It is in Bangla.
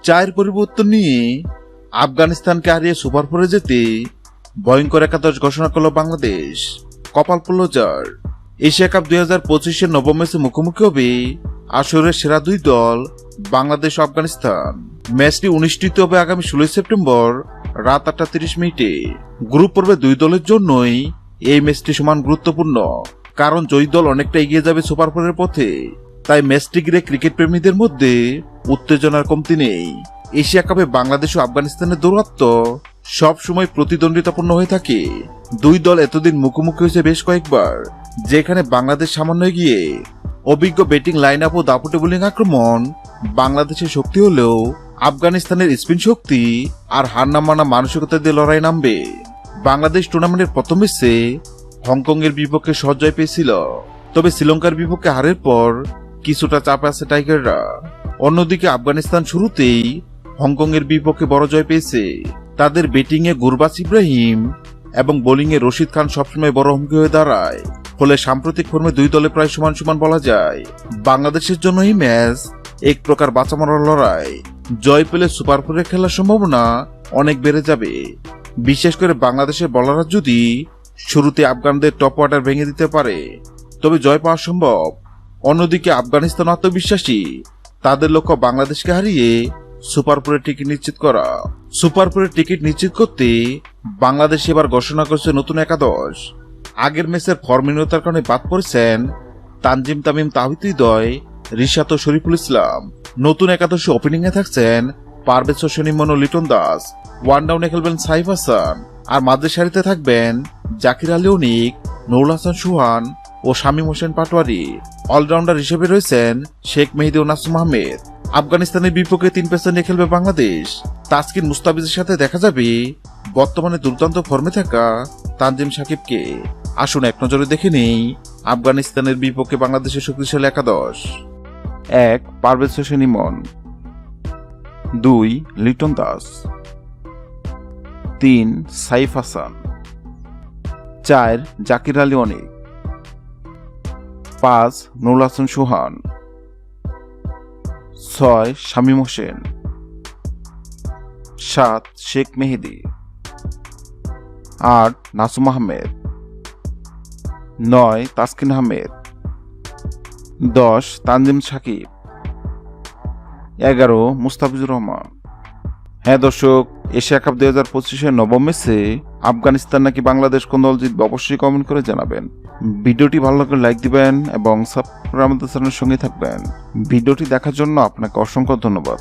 চায়ের পরিবর্তন নিয়ে আফগানিস্তানকে হারিয়ে সুপার ফোরে যেতে ভয়ঙ্কর একাদশ ঘোষণা করল বাংলাদেশ। কপাল পড়ল যার। এশিয়া কাপ 2025-এর নবম ম্যাচে মুখোমুখি হবে আসরের সেরা দুই দল বাংলাদেশ ও আফগানিস্তান। ম্যাচটি অনুষ্ঠিত হবে আগামী 16 সেপ্টেম্বর রাত 8:30 গ্রুপ পর্বে দুই দলের জন্যই এই ম্যাচটি সমান গুরুত্বপূর্ণ, কারণ জয়ী দল অনেকটা এগিয়ে যাবে সুপার ফোরের পথে। তাই ম্যাচটি ঘিরে ক্রিকেট প্রেমীদের মধ্যে উত্তেজনার কমতি নেই। এশিয়া কাপে বাংলাদেশ ও আফগানিস্তানের দৌরাত্ম্য সব সময় প্রতিদ্বন্দ্বিতাপূর্ণ হয়ে থাকে। দুই দল এতদিন মুখোমুখি হয়েছে বেশ কয়েকবার, যেখানে বাংলাদেশ সামান্য এগিয়ে। অভিজ্ঞ ব্যাটিং লাইন আপ ও দাপুটে বোলিং আক্রমণ বাংলাদেশের শক্তি হলেও আফগানিস্তানের স্পিন শক্তি আর হার না মানা মানসিকতা দিয়ে লড়াই নামবে। বাংলাদেশ টুর্নামেন্টের প্রথম ম্যাচে হংকং এর বিপক্ষে সহজ জয় পেয়েছিল, তবে শ্রীলঙ্কার বিপক্ষে হারের পর কিছুটা চাপে আছে টাইগাররা। অন্যদিকে আফগানিস্তান শুরুতেই হংকং এর বিপক্ষে বড় জয় পেয়েছে। তাদের ব্যাটিং এ গুরবাজ ইব্রাহিম এবং বোলিং এ রশিদ খান সবসময় বড় হুমকি হয়ে দাঁড়ায়। ফলে সাম্প্রতিক ফর্মে দুই দলে প্রায় সমান সমান বলা যায়। বাংলাদেশের জন্য এই ম্যাচ এক প্রকার বাঁচা মরার লড়াই। জয় পেলে সুপার ফোরে খেলার সম্ভাবনা অনেক বেড়ে যাবে, বিশেষ করে বাংলাদেশের বোলাররা যদি শুরুতে আফগানদের টপ অর্ডার ভেঙে দিতে পারে, তবে জয় পাওয়া সম্ভব। অন্যদিকে আফগানিস্তান আত্মবিশ্বাসী, তাদের লক্ষ্য বাংলাদেশকে হারিয়ে সুপার ফোরের টিকিট নিশ্চিত করা। সুপার ফোরের টিকিট নিশ্চিত করতে বাংলাদেশ এবার ঘোষণা করেছে নতুন একাদশ। আগের ম্যাচের ফর্মহীনতার কারণে বাদ পড়েছেন তানজিম তামিম, তাওহিদ হৃদয়, রিশাদ ও শরীফুল ইসলাম। নতুন একাদশে ওপেনিং এ থাকছেন পারভেজ হোসেন ইমন ও লিটন দাস। ওয়ান ডাউনে খেলবেন সাইফ হাসান, আর মাঝের সারিতে থাকবেন জাকির আলী অনিক, নুরুল হাসান সুহান ও শামীম হোসেন পাটোয়ারি। অলরাউন্ডার হিসেবে রয়েছেন শেখ মেহেদী ও নাসুম আহমেদ। আফগানিস্তানের বিপক্ষে 3 পেসার নিয়ে খেলবে বাংলাদেশ। তাসকিন মুস্তাফিজের সাথে দেখা যাবে বর্তমানে দুর্দান্ত ফর্মে থাকা তানজিম সাকিবকে। আসুন এক নজরে দেখে নেই আফগানিস্তানের বিপক্ষে বাংলাদেশের শক্তিশালী একাদশ। 1. পারভেজ হোসেন ইমন। 2. লিটন দাস। 3. সাইফ হাসান। 4. জাকির আলী অনিক। 5. নুরুল হাসান সুহান। 6. শামীম হোসেন। 7. শেখ মেহেদী। 8. নাসুম আহমেদ। 9. তাসকিন আহমেদ। 10. তানজিম সাকিব। 11. মুস্তাফিজুর রহমান। হ্যাঁ দর্শক, এশিয়া কাপ 2025-এর নবম ম্যাচে আফগানিস্তান নাকি বাংলাদেশ কোন দল জিতবে অবশ্যই কমেন্ট করে জানাবেন। ভিডিওটি ভালো লাগলে লাইক দিবেন এবং সাবস্ক্রাইব আমাদের চ্যানেলের সঙ্গে থাকবেন। ভিডিওটি দেখার জন্য আপনাকে অসংখ্য ধন্যবাদ।